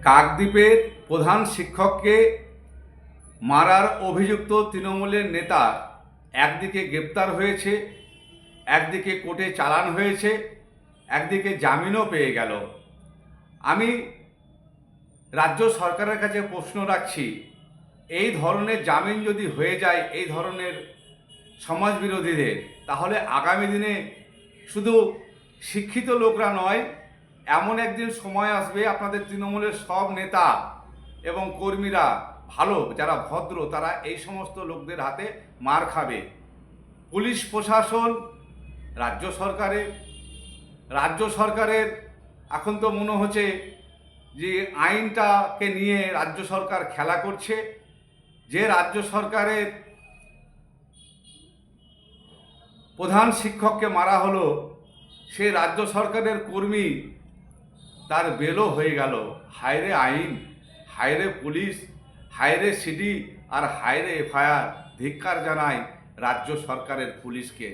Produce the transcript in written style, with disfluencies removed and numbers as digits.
কাকদ্বীপের প্রধান শিক্ষককে মারার অভিযুক্ত তৃণমূলের নেতা একদিকে গ্রেপ্তার হয়েছে, একদিকে কোর্টে চালান হয়েছে, একদিকে জামিনও পেয়ে গেল। আমি রাজ্য সরকারের কাছে প্রশ্ন রাখছি, এই ধরনের জামিন যদি হয়ে যায় এই ধরনের সমাজবিরোধীদের, তাহলে আগামী দিনে শুধু শিক্ষিত লোকরা নয়, এমন একদিন সময় আসবে আপনাদের তৃণমূলের সব নেতা এবং কর্মীরা ভালো, যারা ভদ্র, তারা এই সমস্ত লোকদের হাতে মার খাবে। পুলিশ প্রশাসন, রাজ্য সরকারের এখন তো মনে হচ্ছে যে আইনটাকে নিয়ে রাজ্য সরকার খেলা করছে। যে রাজ্য সরকারের প্রধান শিক্ষককে মারা হলো, সে রাজ্য সরকারের কর্মী, তার বেলও হয়ে গেল। হায়রে আইন, হায়রে পুলিশ, হায়রে সিডি আর হায়রে এফআইআর। ধিক্কার জানায় রাজ্য সরকারের পুলিশকে।